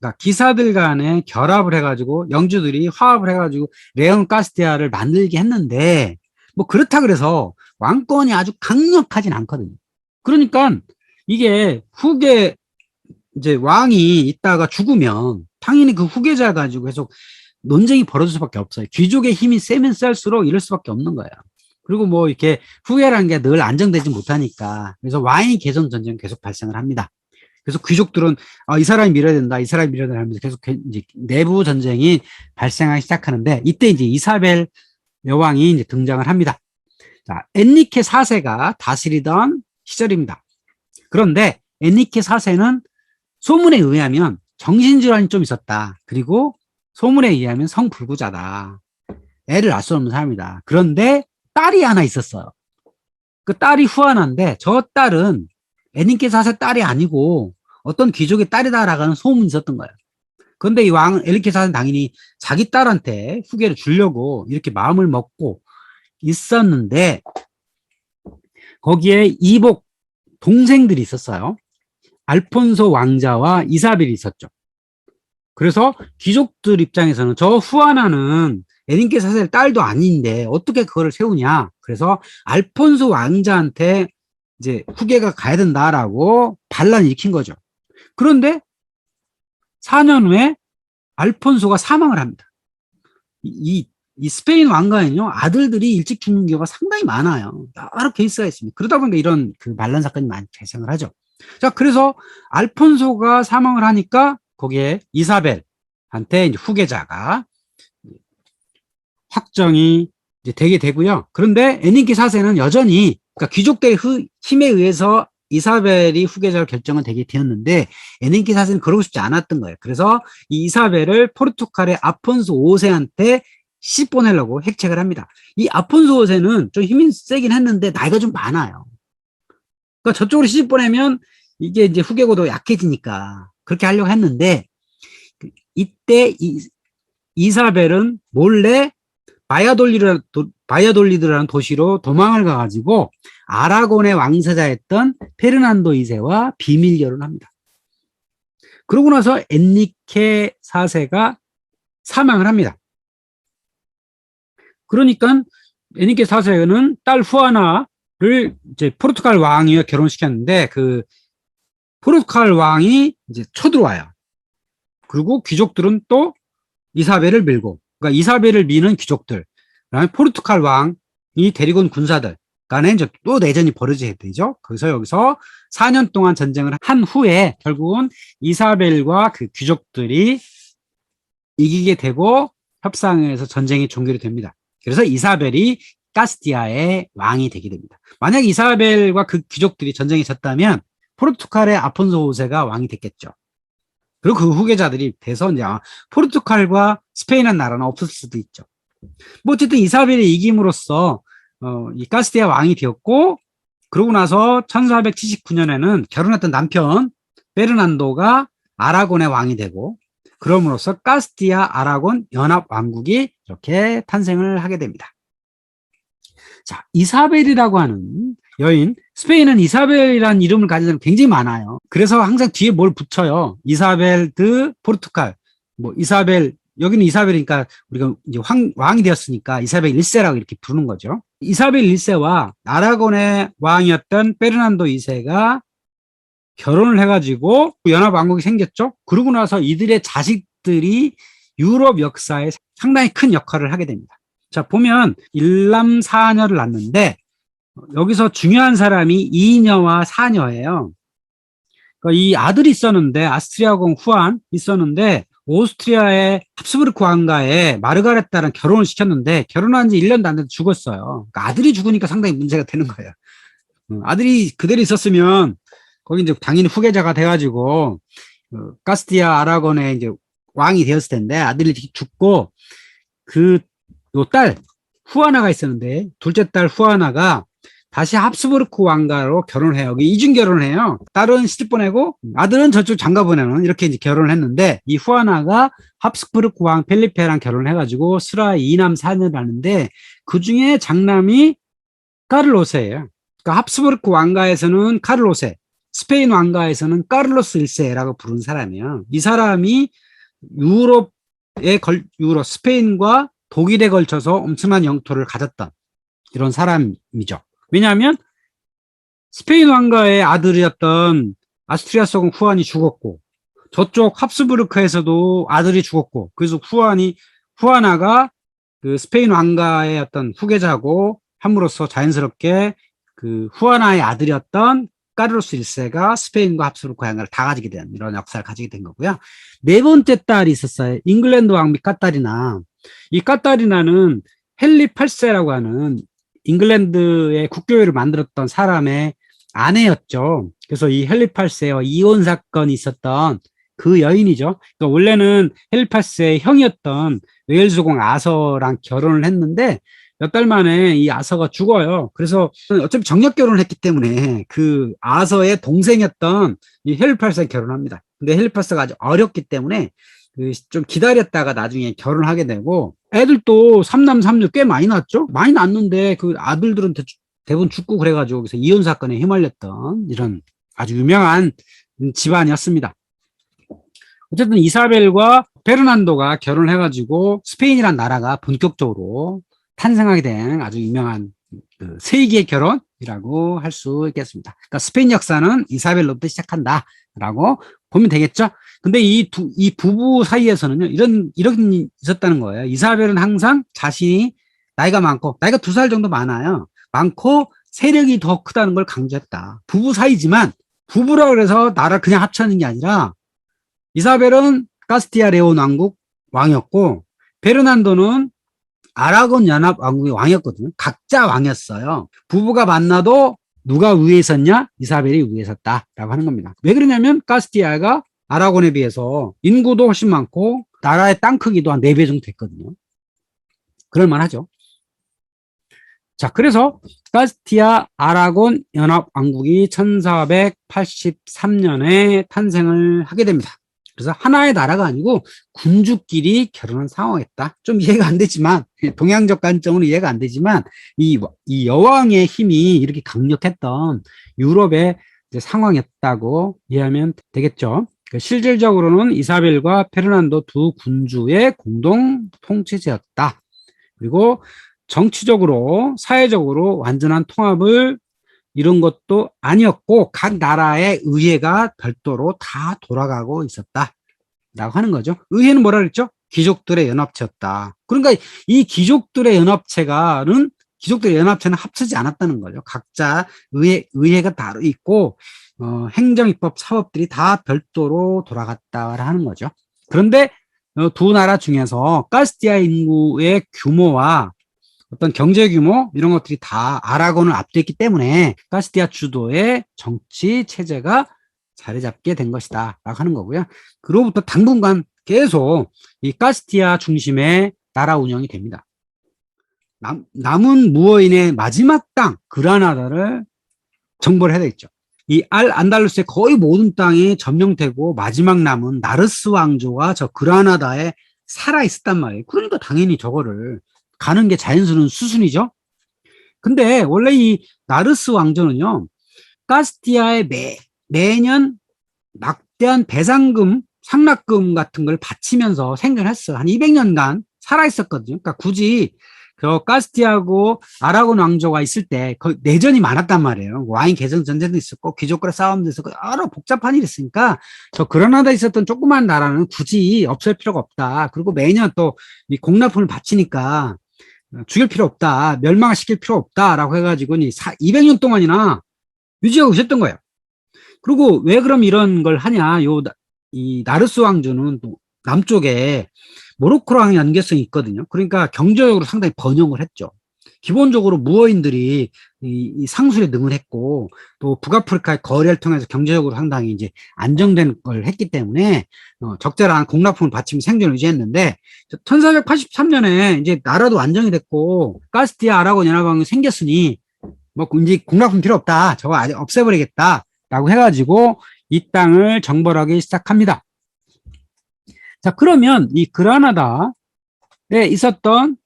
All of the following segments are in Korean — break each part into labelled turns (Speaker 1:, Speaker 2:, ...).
Speaker 1: 그러니까 기사들 간에 결합을 해가지고 영주들이 화합을 해가지고 레온 카스티아를 만들게 했는데 뭐 그렇다 그래서 왕권이 아주 강력하진 않거든요. 그러니까 이게 후계 이제 왕이 있다가 죽으면 당연히 그 후계자 가지고 계속 논쟁이 벌어질 수밖에 없어요. 귀족의 힘이 세면 셀수록 이럴 수밖에 없는 거예요. 그리고 뭐 이렇게 후계라는 게 늘 안정되지 못하니까 그래서 왕위 개선 전쟁이 계속 발생을 합니다. 그래서 귀족들은 이 사람이 밀어야 된다, 이 사람이 밀어야 된다 하면서 계속 이제 내부 전쟁이 발생하기 시작하는데 이때 이제 이사벨 여왕이 이제 등장을 합니다. 자, 엔리케 4세가 다스리던 시절입니다. 그런데 엔리케 4세는 소문에 의하면 정신질환이 좀 있었다. 그리고 소문에 의하면 성불구자다. 애를 낳을 수 없는 사람이다. 그런데 딸이 하나 있었어요. 그 딸이 후아나인데 저 딸은 엔리케 4세 딸이 아니고 어떤 귀족의 딸이다라고 하는 소문이 있었던 거예요. 그런데 이 왕, 엔리케 4세는 당연히 자기 딸한테 후계를 주려고 이렇게 마음을 먹고 있었는데 거기에 이복 동생들이 있었어요. 알폰소 왕자와 이사벨이 있었죠. 그래서 귀족들 입장에서는 저 후아나는 에린케 4세 딸도 아닌데 어떻게 그거를 세우냐. 그래서 알폰소 왕자한테 이제 후계가 가야 된다라고 반란을 일으킨 거죠. 그런데 4년 후에 알폰소가 사망을 합니다. 이 스페인 왕가에는요, 아들들이 일찍 죽는 경우가 상당히 많아요. 여러 케이스가 있습니다. 그러다 보니까 이런 그 반란 사건이 많이 발생을 하죠. 자, 그래서 알폰소가 사망을 하니까 거기에 이사벨한테 이제 후계자가 확정이 이제 되게 되고요. 그런데 에니키 4세는 여전히 그러니까 귀족들의 힘에 의해서 이사벨이 후계자로 결정은 되게 되었는데 에니키 4세는 그러고 싶지 않았던 거예요. 그래서 이 이사벨을 포르투갈의 아폰소 5세한테 시집 보내려고 핵책을 합니다. 이 아폰소 5세는 좀 힘이 세긴 했는데 나이가 좀 많아요. 그러니까 저쪽으로 시집 보내면 이게 이제 후계고도 약해지니까 그렇게 하려고 했는데 이때 이사벨은 몰래 바야돌리드라는 도시로 도망을 가가지고 아라곤의 왕세자였던 페르난도 2세와 비밀 결혼을 합니다. 그러고 나서 엔리케 4세가 사망을 합니다. 그러니까 엔리케 4세는 딸 후아나를 이제 포르투갈 왕이와 결혼시켰는데 그 포르투갈 왕이 이제 쳐들어와요. 그리고 귀족들은 또 이사벨을 밀고, 그러니까 이사벨을 미는 귀족들, 그다음에 포르투갈 왕이 데리고 온 군사들 간에 이제 또 내전이 벌어지게 되죠. 그래서 여기서 4년 동안 전쟁을 한 후에 결국은 이사벨과 그 귀족들이 이기게 되고 협상에서 전쟁이 종결이 됩니다. 그래서 이사벨이 카스티아의 왕이 되게 됩니다. 만약 이사벨과 그 귀족들이 전쟁에 졌다면 포르투갈의 아폰소 5세가 왕이 됐겠죠. 그리고 그 후계자들이 돼서 이제 포르투갈과 스페인이라는 나라는 없었을 수도 있죠. 뭐 어쨌든 이사벨이 이김으로써 이 카스티아 왕이 되었고 그러고 나서 1479년에는 결혼했던 남편 페르난도가 아라곤의 왕이 되고 그럼으로써 카스티아 아라곤 연합 왕국이 이렇게 탄생을 하게 됩니다. 자, 이사벨이라고 하는 여인, 스페인은 이사벨이라는 이름을 가진 사람이 굉장히 많아요. 그래서 항상 뒤에 뭘 붙여요. 이사벨 드 포르투갈, 뭐 이사벨, 여기는 이사벨이니까 우리가 이제 왕이 되었으니까 이사벨 1세라고 이렇게 부르는 거죠. 이사벨 1세와 아라곤의 왕이었던 페르난도 2세가 결혼을 해가지고 연합왕국이 생겼죠. 그러고 나서 이들의 자식들이 유럽 역사에 상당히 큰 역할을 하게 됩니다. 자, 보면 일남 사녀를 낳는데 여기서 중요한 사람이 이녀와 사녀예요. 그러니까 이 아들이 있었는데 아스트리아공 후안 있었는데 오스트리아의 합스부르크 왕가에 마르가레타랑 결혼을 시켰는데 결혼한 지 1년도 안 돼서 죽었어요. 그러니까 아들이 죽으니까 상당히 문제가 되는 거예요. 아들이 그대로 있었으면 거기 이제 당연히 후계자가 돼가지고 카스티아 아라곤의 이제 왕이 되었을 텐데 아들이 죽고 그 요 딸 후아나가 있었는데 둘째 딸 후아나가 다시 합스부르크 왕가로 결혼을 해요. 이중 결혼을 해요. 딸은 시집 보내고 아들은 저쪽 장가 보내는 이렇게 이제 결혼을 했는데 이 후아나가 합스부르크 왕 펠리페랑 결혼을 해가지고 스라 2남 4녀를 하는데 그 중에 장남이 카를로세예요. 그러니까 합스부르크 왕가에서는 카를로세, 스페인 왕가에서는 카를로스 1세라고 부른 사람이에요. 이 사람이 유럽, 스페인과 독일에 걸쳐서 엄청난 영토를 가졌던 이런 사람이죠. 왜냐하면 스페인 왕가의 아들이었던 아스트리아 서공 후안이 죽었고, 저쪽 합스부르크에서도 아들이 죽었고, 그래서 후아나가 그 스페인 왕가의 어떤 후계자고 함으로써 자연스럽게 그 후아나의 아들이었던 카를로스 1세가 스페인과 합스부르크 왕가를 다 가지게 된 이런 역사를 가지게 된 거고요. 네 번째 딸이 있었어요. 잉글랜드 왕비 카타리나. 이 카타리나는 헨리 8세라고 하는 잉글랜드의 국교회를 만들었던 사람의 아내였죠. 그래서 이 헨리 8세와 이혼 사건이 있었던 그 여인이죠. 그러니까 원래는 헨리 8세의 형이었던 웨일즈 공 아서랑 결혼을 했는데 몇 달 만에 이 아서가 죽어요. 그래서 어차피 정력 결혼을 했기 때문에 그 아서의 동생이었던 이 헨리 8세 결혼합니다. 근데 헨리 8세가 아주 어렸기 때문에 좀 기다렸다가 나중에 결혼하게 되고, 애들도 3남 3녀 꽤 많이 낳았죠? 많이 낳았는데 그 아들들은 대부분 죽고 그래가지고 그래서 이혼 사건에 휘말렸던 이런 아주 유명한 집안이었습니다. 어쨌든 이사벨과 페르난도가 결혼을 해가지고 스페인이란 나라가 본격적으로 탄생하게 된 아주 유명한 그 세기의 결혼이라고 할 수 있겠습니다. 그러니까 스페인 역사는 이사벨로부터 시작한다라고 보면 되겠죠. 근데 이 부부 사이에서는요, 이런 있었다는 거예요. 이사벨은 항상 자신이 나이가 2살 정도 많고 세력이 더 크다는 걸 강조했다. 부부 사이지만 부부라고 해서 나라를 그냥 합쳐는 게 아니라, 이사벨은 카스티아 레온 왕국 왕이었고 베르난도는 아라곤 연합 왕국의 왕이었거든요. 각자 왕이었어요. 부부가 만나도 누가 위에 있었냐? 이사벨이 위에 있었다라고 하는 겁니다. 왜 그러냐면 카스티아가 아라곤에 비해서 인구도 훨씬 많고 나라의 땅 크기도 한 4배 정도 됐거든요. 그럴만하죠. 자, 그래서 카스티아 아라곤 연합 왕국이 1483년에 탄생을 하게 됩니다. 그래서 하나의 나라가 아니고 군주끼리 결혼한 상황이었다. 좀 이해가 안 되지만, 동양적 관점으로 이해가 안 되지만, 이 여왕의 힘이 이렇게 강력했던 유럽의 상황이었다고 이해하면 되겠죠. 실질적으로는 이사벨과 페르난도 두 군주의 공동 통치제였다. 그리고 정치적으로, 사회적으로 완전한 통합을 이런 것도 아니었고 각 나라의 의회가 별도로 다 돌아가고 있었다 라고 하는 거죠. 의회는 뭐라 그랬죠? 귀족들의 연합체였다. 그러니까 이 귀족들의 연합체는 합치지 않았다는 거죠. 각자 의회가 따로 있고 행정, 입법, 사법들이 다 별도로 돌아갔다라는 거죠. 그런데 두 나라 중에서 카스티아 인구의 규모와 어떤 경제 규모 이런 것들이 다 아라곤을 압도했기 때문에 카스티아 주도의 정치 체제가 자리 잡게 된 것이다 라고 하는 거고요. 그로부터 당분간 계속 이 카스티아 중심의 나라 운영이 됩니다. 남은 무어인의 마지막 땅 그라나다를 정벌을 해야 되겠죠. 이 안달루스의 거의 모든 땅이 점령되고 마지막 남은 나르스 왕조가 저 그라나다에 살아 있었단 말이에요. 그러니까 당연히 저거를 가는 게 자연스러운 수순이죠. 근데 원래 이 나르스 왕조는요, 카스티아에 매년 막대한 배상금, 상납금 같은 걸 바치면서 생존했어요. 한 200년간 살아있었거든요. 그러니까 굳이 그 카스티아하고 아라곤 왕조가 있을 때 내전이 많았단 말이에요. 와인 개성 전쟁도 있었고 귀족과의 싸움도 있었고 여러 복잡한 일이 있으니까 저 그라나다에 있었던 조그만 나라는 굳이 없앨 필요가 없다. 그리고 매년 또 이 공납품을 바치니까 죽일 필요 없다. 멸망시킬 필요 없다라고 해가지고 200년 동안이나 유지하고 있었던 거예요. 그리고 왜 그럼 이런 걸 하냐? 이 나르스 왕조는 또 남쪽에 모로코랑 연계성이 있거든요. 그러니까 경제적으로 상당히 번영을 했죠. 기본적으로 무어인들이 이 상술에 능을했고 또 북아프리카의 거래를 통해서 경제적으로 상당히 이제 안정된 걸 했기 때문에 적절한 공납품을 바치며 생존을 유지했는데 1483년에 이제 나라도 안정이 됐고 카스티아 아라곤 연합왕이 생겼으니 뭐 이제 공납품 필요 없다. 저거 아예 없애버리겠다라고 해가지고 이 땅을 정벌하기 시작합니다. 자, 그러면 이 그라나다에 있었던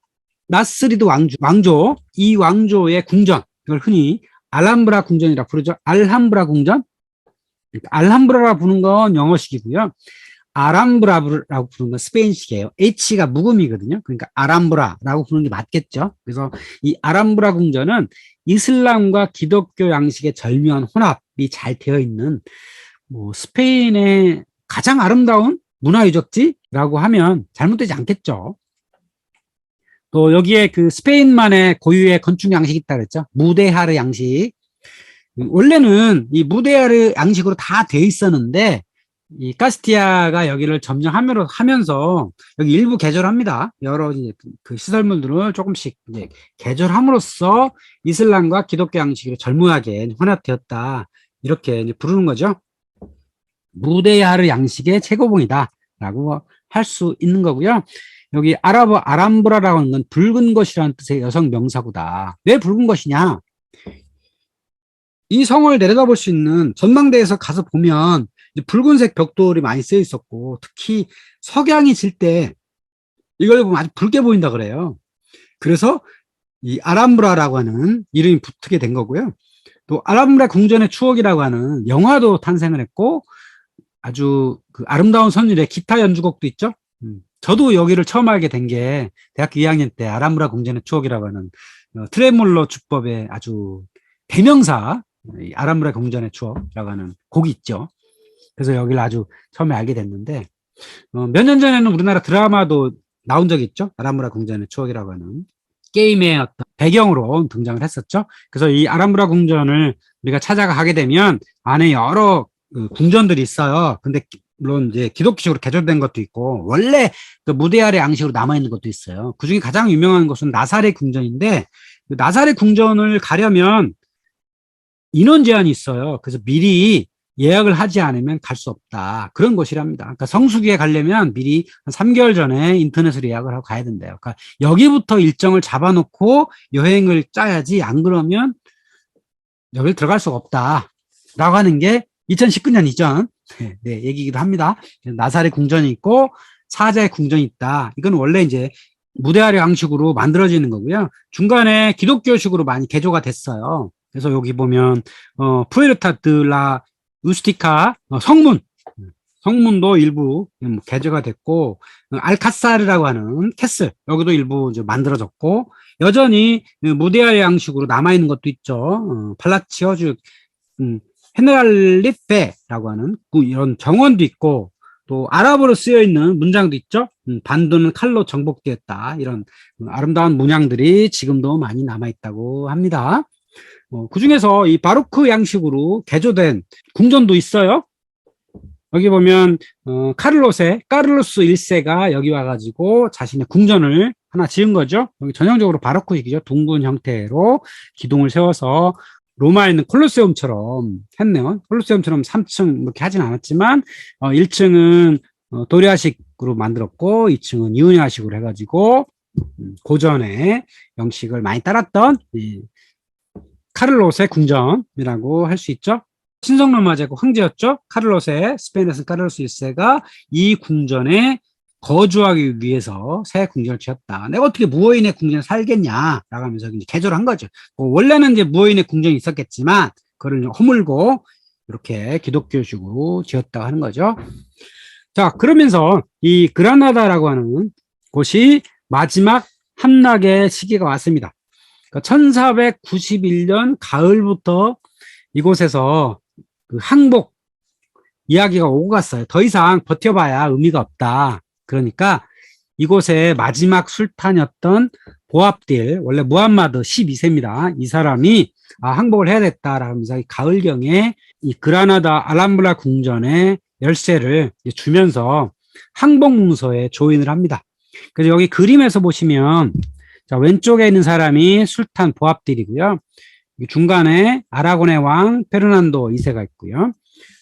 Speaker 1: 나스리드 왕조, 이 왕조의 궁전, 이걸 흔히 알함브라 궁전이라 부르죠. 알함브라 궁전. 알함브라라고 부르는 건 영어식이고요. 아람브라라고 부르는 건 스페인식이에요. H가 묵음이거든요. 그러니까 아람브라라고 부르는 게 맞겠죠. 그래서 이 아람브라 궁전은 이슬람과 기독교 양식의 절묘한 혼합이 잘 되어 있는 스페인의 가장 아름다운 문화유적지라고 하면 잘못되지 않겠죠. 또 여기에 그 스페인만의 고유의 건축 양식이 있다 그랬죠. 무데하르 양식. 원래는 이 무데하르 양식으로 다 돼 있었는데 이 카스티아가 여기를 점령하면서 여기 일부 개조합니다. 여러 이제 그 시설물들을 조금씩 이제 개조함으로써 이슬람과 기독교 양식으로 절묘하게 혼합되었다. 이렇게 이제 부르는 거죠. 무데야르 양식의 최고봉이다라고 할 수 있는 거고요. 여기 아람브라라고 하는 건 붉은 것이라는 뜻의 여성 명사구다. 왜 붉은 것이냐? 이 성을 내려다볼 수 있는 전망대에서 가서 보면 붉은색 벽돌이 많이 쓰여 있었고, 특히 석양이 질 때 이걸 보면 아주 붉게 보인다 그래요. 그래서 이 아람브라라고 하는 이름이 붙게 된 거고요. 또 아람브라 궁전의 추억이라고 하는 영화도 탄생을 했고, 아주 그 아름다운 선율의 기타 연주곡도 있죠. 저도 여기를 처음 알게 된 게 대학교 2학년 때 아람브라 궁전의 추억이라고 하는 트레몰로 주법의 아주 대명사, 이 아람브라 궁전의 추억이라고 하는 곡이 있죠. 그래서 여기를 아주 처음에 알게 됐는데, 몇 년 전에는 우리나라 드라마도 나온 적이 있죠. 아람브라 궁전의 추억이라고 하는 게임의 어떤 배경으로 등장을 했었죠. 그래서 이 아람브라 궁전을 우리가 찾아가게 되면 안에 여러 궁전들이 있어요. 근데 물론 이제 기독교식으로 개조된 것도 있고, 원래 그 무데야르 양식으로 남아있는 것도 있어요. 그 중에 가장 유명한 것은 나사렛 궁전인데, 그 나사렛 궁전을 가려면 인원 제한이 있어요. 그래서 미리 예약을 하지 않으면 갈 수 없다. 그런 곳이랍니다. 그러니까 성수기에 가려면 미리 한 3개월 전에 인터넷으로 예약을 하고 가야 된대요. 그러니까 여기부터 일정을 잡아놓고 여행을 짜야지, 안 그러면 여길 들어갈 수가 없다. 라고 하는 게 2019년 이전 얘기이기도 합니다. 나사렛 궁전이 있고 사자의 궁전이 있다. 이건 원래 이제 무데야르 양식으로 만들어지는 거고요. 중간에 기독교식으로 많이 개조가 됐어요. 그래서 여기 보면 푸에르타 드라 우스티카 성문도 일부 개조가 됐고, 알카사르라고 하는 캐슬 여기도 일부 이제 만들어졌고, 여전히 무데야르 양식으로 남아있는 것도 있죠. 팔라치오 즉 헤네랄리페라고 하는 이런 정원도 있고, 또 아랍어로 쓰여 있는 문장도 있죠. 반도는 칼로 정복되었다. 이런 아름다운 문양들이 지금도 많이 남아있다고 합니다. 그 중에서 이 바로크 양식으로 개조된 궁전도 있어요. 여기 보면 카를로스 1세가 여기 와가지고 자신의 궁전을 하나 지은 거죠. 여기 전형적으로 바로크식이죠. 둥근 형태로 기둥을 세워서 로마에 있는 콜로세움처럼 했네요. 콜로세움처럼 3층 이렇게 하진 않았지만 1층은 도리아식으로 만들었고 2층은 이오니아식으로 해가지고 고전의 형식을 많이 따랐던 이 카를로스의 궁전이라고 할 수 있죠. 신성로마 제국 황제였죠. 스페인에서는 카를로스 1세가 이 궁전에 거주하기 위해서 새 궁전을 지었다. 내가 어떻게 무호인의 궁전에 살겠냐라고 하면서 이제 개조를 한 거죠. 원래는 이제 무호인의 궁전이 있었겠지만 그걸 허물고 이렇게 기독교식으로 지었다고 하는 거죠. 자, 그러면서 이 그라나다라고 하는 곳이 마지막 함락의 시기가 왔습니다. 1491년 가을부터 이곳에서 그 항복 이야기가 오고 갔어요. 더 이상 버텨봐야 의미가 없다. 그러니까 이곳의 마지막 술탄이었던 보압딜, 원래 무함마드 12세입니다. 이 사람이 항복을 해야겠다라고 하면서 가을경에 이 그라나다 알함브라 궁전의 열쇠를 주면서 항복 문서에 조인을 합니다. 그래서 여기 그림에서 보시면 자, 왼쪽에 있는 사람이 술탄 보압딜이고요. 중간에 아라곤의 왕 페르난도 2세가 있고요.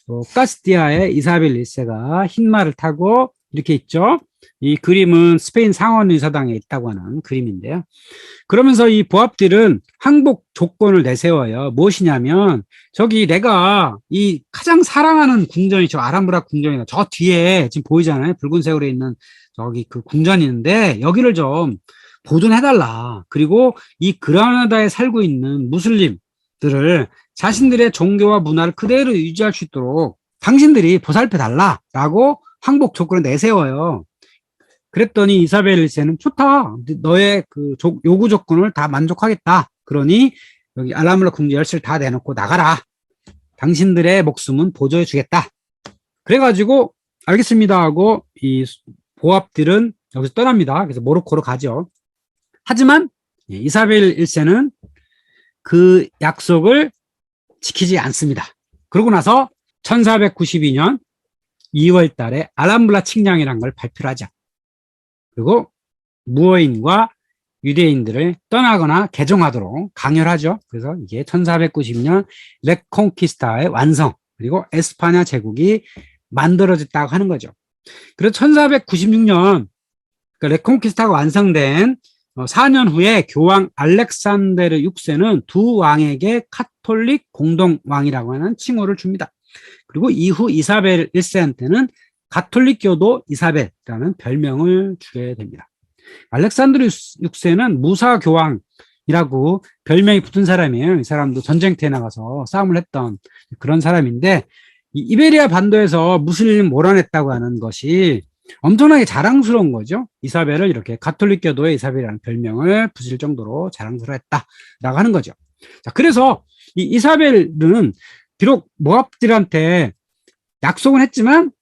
Speaker 1: 또 카스티아의 이사벨 1세가 흰 말을 타고 이렇게 있죠. 이 그림은 스페인 상원의사당에 있다고 하는 그림인데요. 그러면서 이 보압딜은 항복 조건을 내세워요. 무엇이냐면 저기 내가 이 가장 사랑하는 궁전이 저 아람브라 궁전이다. 저 뒤에 지금 보이잖아요. 붉은색으로 있는 저기 그 궁전이 있는데 여기를 좀 보존해달라. 그리고 이 그라나다에 살고 있는 무슬림들을 자신들의 종교와 문화를 그대로 유지할 수 있도록 당신들이 보살펴 달라라고 항복 조건을 내세워요. 그랬더니 이사벨 1세는 좋다. 너의 그 요구 조건을 다 만족하겠다. 그러니 여기 알라물라 궁전 열쇠를 다 내놓고 나가라. 당신들의 목숨은 보조해 주겠다. 그래가지고 알겠습니다 하고 이 보압들은 여기서 떠납니다. 그래서 모로코로 가죠. 하지만 이사벨 1세는 그 약속을 지키지 않습니다. 그러고 나서 1492년 2월 달에 알함블라 칙령이라는 걸 발표를 하죠. 그리고 무어인과 유대인들을 떠나거나 개종하도록 강요를 하죠. 그래서 이게 1490년 레콩키스타의 완성, 그리고 에스파냐 제국이 만들어졌다고 하는 거죠. 그래서 1496년 레콩키스타가 완성된 4년 후에 교황 알렉산데르 6세는 두 왕에게 카톨릭 공동왕이라고 하는 칭호를 줍니다. 그리고 이후 이사벨 1세한테는 가톨릭교도 이사벨이라는 별명을 주게 됩니다. 알렉산드르 6세는 무사교황이라고 별명이 붙은 사람이에요. 이 사람도 전쟁터에 나가서 싸움을 했던 그런 사람인데, 이베리아 반도에서 무슬림 몰아냈다고 하는 것이 엄청나게 자랑스러운 거죠. 이사벨을 이렇게 가톨릭교도의 이사벨이라는 별명을 붙일 정도로 자랑스러웠다라고 하는 거죠. 자, 그래서 이 이사벨은 비록 모압들한테 약속은 했지만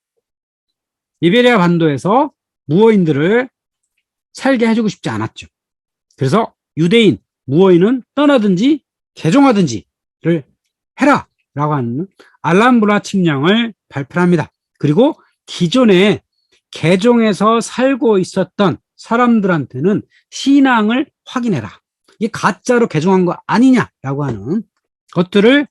Speaker 1: 이베리아 반도에서 무어인들을 살게 해주고 싶지 않았죠. 그래서 유대인, 무어인은 떠나든지 개종하든지를 해라 라고 하는 알람브라 칙령을 발표합니다. 그리고 기존에 개종해서 살고 있었던 사람들한테는 신앙을 확인해라. 이게 가짜로 개종한 거 아니냐라고 하는 것들을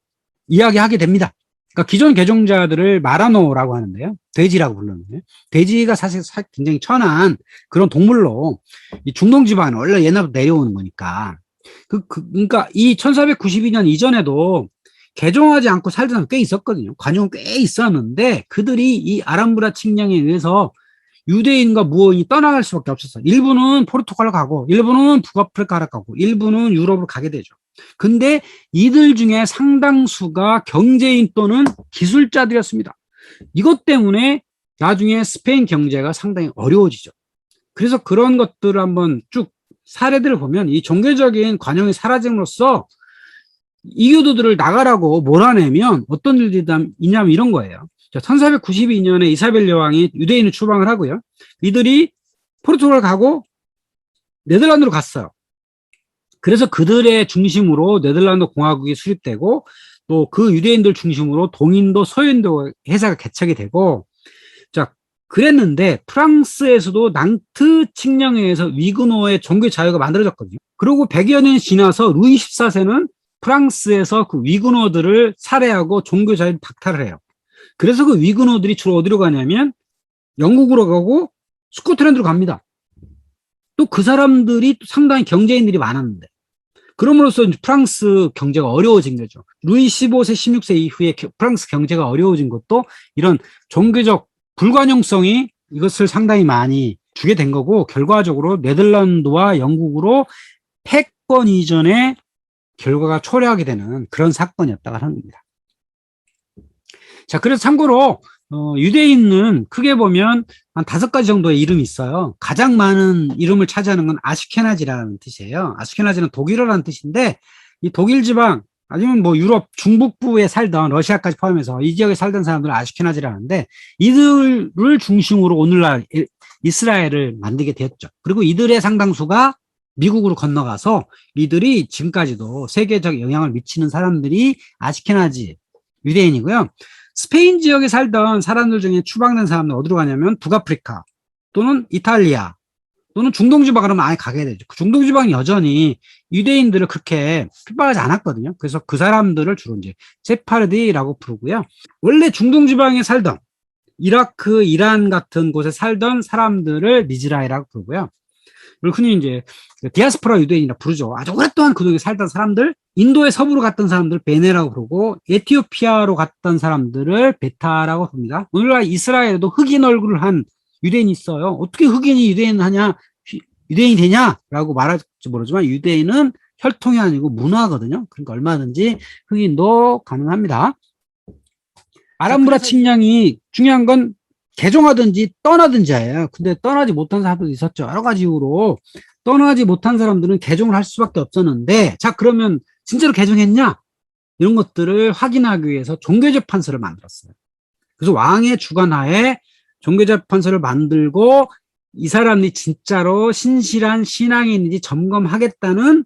Speaker 1: 이야기하게 됩니다. 그러니까 기존 개종자들을 마라노라고 하는데요. 돼지라고 불렀는데, 돼지가 사실 굉장히 천한 그런 동물로 이 중동 지방은 원래 옛날부터 내려오는 거니까. 그러니까 이 1492년 이전에도 개종하지 않고 살던 사람 꽤 있었거든요. 관용은 꽤 있었는데 그들이 이 아람브라 칙령에 의해서 유대인과 무어인이 떠나갈 수밖에 없었어요. 일부는 포르투갈로 가고, 일부는 북아프리카로 가고, 일부는 유럽으로 가게 되죠. 근데 이들 중에 상당수가 경제인 또는 기술자들이었습니다. 이것 때문에 나중에 스페인 경제가 상당히 어려워지죠. 그래서 그런 것들을 한번 쭉 사례들을 보면 이 종교적인 관용이 사라짐으로써 이교도들을 나가라고 몰아내면 어떤 일들이 있냐면 이런 거예요. 1492년에 이사벨 여왕이 유대인을 추방을 하고요. 이들이 포르투갈 가고 네덜란드로 갔어요. 그래서 그들의 중심으로 네덜란드 공화국이 수립되고 또 그 유대인들 중심으로 동인도 서인도 회사가 개척이 되고, 자, 그랬는데 프랑스에서도 낭트 칙령에 의해서 위그노의 종교 자유가 만들어졌거든요. 그리고 100여 년 지나서 루이 14세는 프랑스에서 그 위그노들을 살해하고 종교 자유를 박탈을 해요. 그래서 그 위그노들이 주로 어디로 가냐면 영국으로 가고 스코틀랜드로 갑니다. 또 그 사람들이 상당히 경제인들이 많았는데, 그럼으로써 프랑스 경제가 어려워진 거죠. 루이 15세, 16세 이후에 프랑스 경제가 어려워진 것도 이런 종교적 불관용성이 이것을 상당히 많이 주게 된 거고, 결과적으로 네덜란드와 영국으로 패권 이전에 결과가 초래하게 되는 그런 사건이었다고 하는 겁니다. 자, 그래서 참고로 유대인은 크게 보면 한 5가지 정도의 이름이 있어요. 가장 많은 이름을 차지하는 건 아슈케나지라는 뜻이에요. 아슈케나지는 독일어라는 뜻인데, 이 독일 지방 아니면 뭐 유럽 중북부에 살던, 러시아까지 포함해서 이 지역에 살던 사람들을 아슈케나지라는데, 이들을 중심으로 오늘날 이스라엘을 만들게 되었죠. 그리고 이들의 상당수가 미국으로 건너가서 이들이 지금까지도 세계적 영향을 미치는 사람들이 아시케나지 유대인이고요. 스페인 지역에 살던 사람들 중에 추방된 사람들 어디로 가냐면 북아프리카 또는 이탈리아 또는 중동지방 그러면 아예 가게 되죠. 중동지방이 여전히 유대인들을 그렇게 핍박하지 않았거든요. 그래서 그 사람들을 주로 이제 세파르디라고 부르고요. 원래 중동지방에 살던 이라크, 이란 같은 곳에 살던 사람들을 미즈라이라고 부르고요. 그리고 흔히 이제 디아스포라 유대인이라 부르죠. 아주 오랫동안 그 동에 살던 사람들, 인도의 서부로 갔던 사람들 베네라고 부르고, 에티오피아로 갔던 사람들을 베타라고 부릅니다. 오늘날 이스라엘에도 흑인 얼굴을 한 유대인이 있어요. 어떻게 흑인이 유대인이 되냐라고 말할지 모르지만 유대인은 혈통이 아니고 문화거든요. 그러니까 얼마든지 흑인도 가능합니다. 아람브라 측량이 중요한 건 개종하든지 떠나든지예요. 근데 떠나지 못한 사람들도 있었죠. 여러 가지 이유로 떠나지 못한 사람들은 개종을 할 수밖에 없었는데, 자, 그러면 진짜로 개종했냐? 이런 것들을 확인하기 위해서 종교재판소를 만들었어요. 그래서 왕의 주관하에 종교재판소를 만들고 이 사람이 진짜로 신실한 신앙이 있는지 점검하겠다는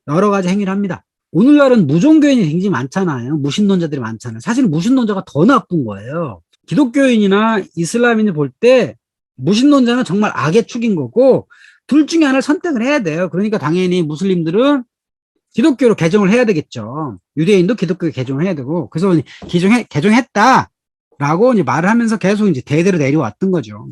Speaker 1: 여러 가지 행위를 합니다. 오늘날은 무종교인이 굉장히 많잖아요. 무신론자들이 많잖아요. 사실은 무신론자가 더 나쁜 거예요. 기독교인이나 이슬람인을 볼 때 무신론자는 정말 악의 축인 거고, 둘 중에 하나를 선택을 해야 돼요. 그러니까 당연히 무슬림들은 기독교로 개종을 해야 되겠죠. 유대인도 기독교로 개종을 해야 되고, 그래서 개종했다라고 이제 말을 하면서 계속 이제 대대로 내려왔던 거죠.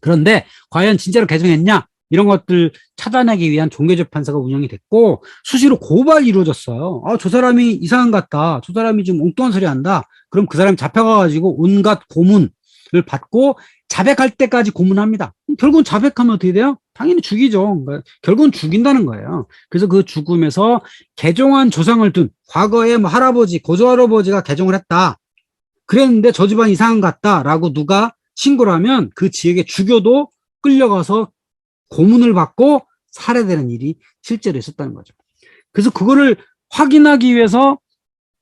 Speaker 1: 그런데 과연 진짜로 개종했냐? 이런 것들 찾아내기 위한 종교재판소가 운영이 됐고, 수시로 고발이 이루어졌어요. 저 사람이 이상한 것 같다. 저 사람이 좀 엉뚱한 소리 한다. 그럼 그 사람이 잡혀가가지고 온갖 고문을 받고 자백할 때까지 고문합니다. 결국은 자백하면 어떻게 돼요? 당연히 죽이죠. 그러니까 결국은 죽인다는 거예요. 그래서 그 죽음에서 개종한 조상을 둔, 과거에 뭐 할아버지, 고조할아버지가 개종을 했다. 그랬는데 저 집안 이상한 것 같다라고 누가 신고를 하면 그 지역의 주교도 끌려가서 고문을 받고 살해되는 일이 실제로 있었다는 거죠. 그래서 그거를 확인하기 위해서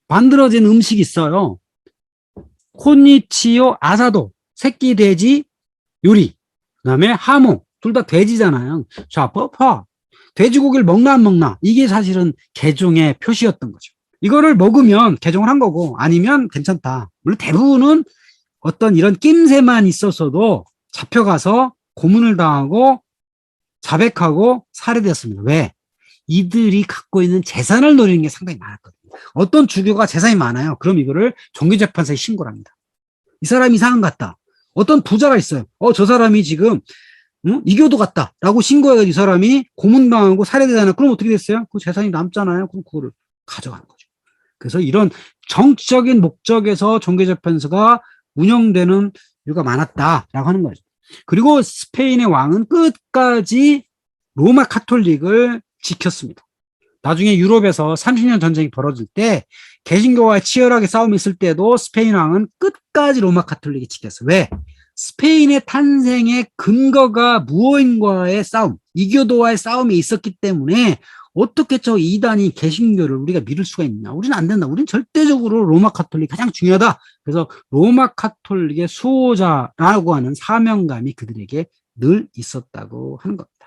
Speaker 1: 만들어진 음식이 있어요. 코니치요 아사도, 새끼 돼지 요리, 그 다음에 하모, 둘 다 돼지잖아요. 자, 봐. 돼지고기를 먹나 안 먹나, 이게 사실은 개종의 표시였던 거죠. 이거를 먹으면 개종을 한 거고, 아니면 괜찮다. 물론 대부분은 어떤 이런 낌새만 있었어도 잡혀가서 고문을 당하고 자백하고 살해되었습니다. 왜? 이들이 갖고 있는 재산을 노리는 게 상당히 많았거든요. 어떤 주교가 재산이 많아요. 그럼 이거를 종교재판소에 신고를 합니다. 이 사람이 이상한 것 같다. 어떤 부자가 있어요. 저 사람이 지금 이교도 같다 라고 신고해가지고 이 사람이 고문당하고 살해되잖아요. 그럼 어떻게 됐어요? 그 재산이 남잖아요. 그럼 그거를 가져가는 거죠. 그래서 이런 정치적인 목적에서 종교재판소가 운영되는 이유가 많았다라고 하는 거죠. 그리고 스페인의 왕은 끝까지 로마 카톨릭을 지켰습니다. 나중에 유럽에서 30년 전쟁이 벌어질 때 개신교와의 치열하게 싸움이 있을 때도 스페인 왕은 끝까지 로마 카톨릭이 지켰어요. 왜? 스페인의 탄생의 근거가 무엇인가의 싸움, 이교도와의 싸움이 있었기 때문에 어떻게 저 이단이 개신교를 우리가 믿을 수가 있느냐. 우리는 안 된다. 우리는 절대적으로 로마 카톨릭 가장 중요하다. 그래서 로마 카톨릭의 수호자라고 하는 사명감이 그들에게 늘 있었다고 하는 겁니다.